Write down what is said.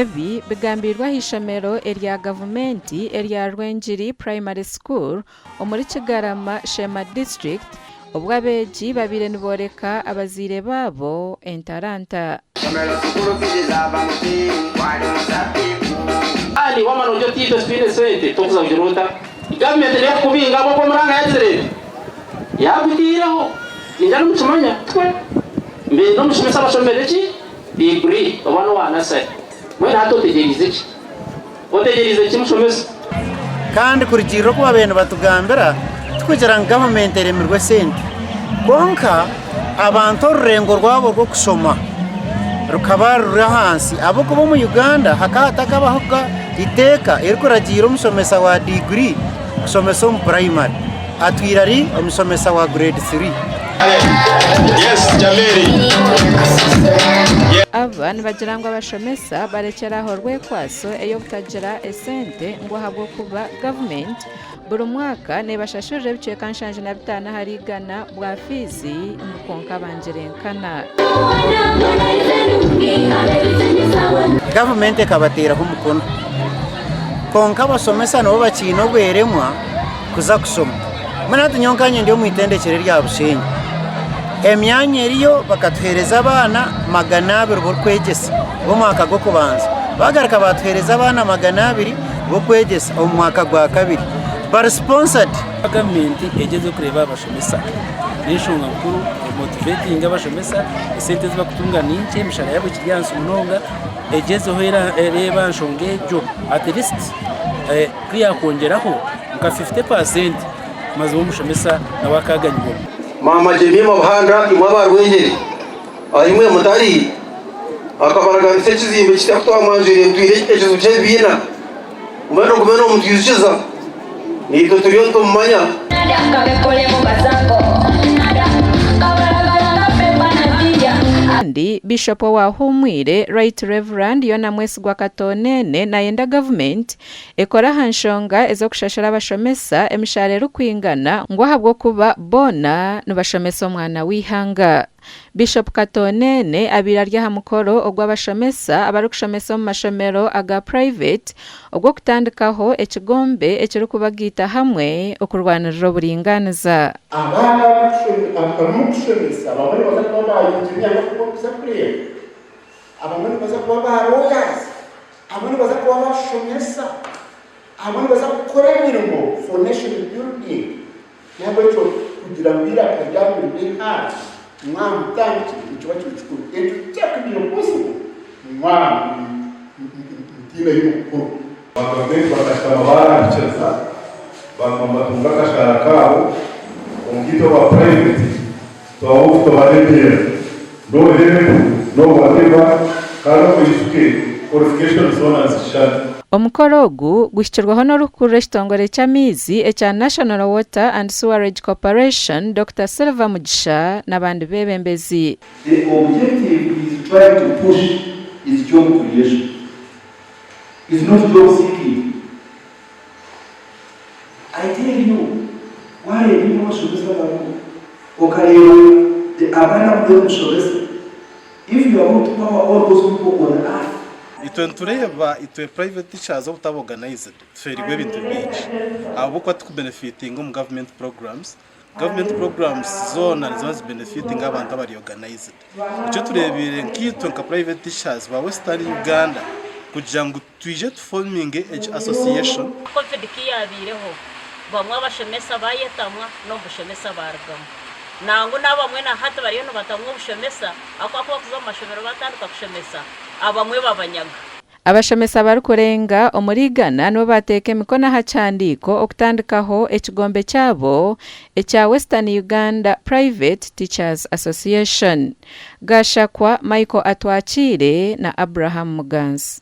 ebi bigambirwa hishamero erya gavumenti erya Rwengiri Primary School omuri Kigarama Shema District obwo abeegi babire niboreka abazire babo entaranta. Ali wamano njo tito spine sente tokuza kujiruta government ne kubinga abo muranga yazire yabitiraho ninjana mutumanya twe mbe no mushimesa abashomereji degree obano wanase mwe nato tegerize ki mushomesa kandi kurigiro kuba bene batugambira tukugera government eremirwe sente konka abantu rurengo rwabo rwo kusoma rukaba ruri hansi abo kuba mu Uganda hakatakabaho iteka eriko ragira umusomesa wa degree kusomesa mu primary atwirari umusomesa wa grade 3. Yes, Jameri. Aba bagira ngo abashomesa barekeraho rwekwaso eyo butagira esente ngo habwo kuba government buri mwaka nebashashurire biciye kanshanje na bitana harigana bwa fizi mukonka banjirenkana. Government kabatera umukono konka basomesa no bakino bweremwa kuza kusoma mwana tunyonkanye ndio mwitendekere rya Bushenyi emyanya eriyo bakatwereza abana 200 bo kwegesa bo mwaka go kubanza bagaraka batwereza abana 200 bo kwegesa mu mwaka gwa kabiri bar sponsored government egeze kureba abashomesa n'ishunga nkuru motivating abashomesa isente ziba kutunga ninke imishara yabo kiryansi munonga egeze hoera reba nshongejo at least kwiya kongeraho nka 50% maze bo mushomesa nabakaganywa mama jemye mabahanda imwaba Rwengeri arimwe mutari akabaraga sekizimbe kitafutwa manjire mtwire ekizu cyebina umano kumeno mutwiziza nito turiyo tumanya Ndi Bishop wa Humwire Right Reverend Yona Mwesigwa Katonene na yenda government ekora hanshonga ezo kushashara abashomesa emishare rukwingana ngo habwo kuba bona nubashomesa omwana wihanga. Bishop Katonene abirarya hamukoro ogwa bashomesa abarukushomesa mu mashomero aga private ogwo kutandikaho ekigombe ekiri kubagita hamwe okurwanirira oburinganiza. Abana bamukushomesa abamwe baza kuba bayinjinya bakuza kureba abamwe baza kuba baroyazi abamwe baza kuba bashomesa abamwe baza gukora imirimo for nation building yabo cyo kugira ngo irakajya muri hasi mwana tanki ikiwa cy'ukuru cyakubira kuzi mwana ndile y'ukuru bakabye bakashama baraceza bakumbatunga kashara kawo umugito wa private twawo barebye no rebe no whatever karo kwisuke qualification zona zishana. Omukoro ogu gushyirwaho n'orukuru ekitongore cy'amizi ekya National Water and Sewerage Corporation Dr. Silva Mugisha n'abandi bebembezi. The objective is trying to push is job creation. It's not job seeking. I tell you, why you know shobesa bamu okareba the abana of shobesa. If you are going to power all those people on earth, tureba private teachers of organized ferigwe bintu byinshi abo ko tukubenefiting mu government programs zona zose benefiting abantu abari organized icyo turebire nk'ito nka private teachers ba Western Uganda kugira ngo twije forming age association covid kiyabireho bamwe abashomesa bayetamwa no bushomesa baragamo nango nabamwe na hata bariyo no batamwe bushomesa akwa kuza amashomero batanduka kushomesa abamwe babanyaga. Abashomesa barukurenga omurigana no bateke mikona hachandiko okutandikaho ekigombe cyabo ekya Western Uganda Private Teachers Association. Gashakwa Michael Atwachire na Abraham Muganzi.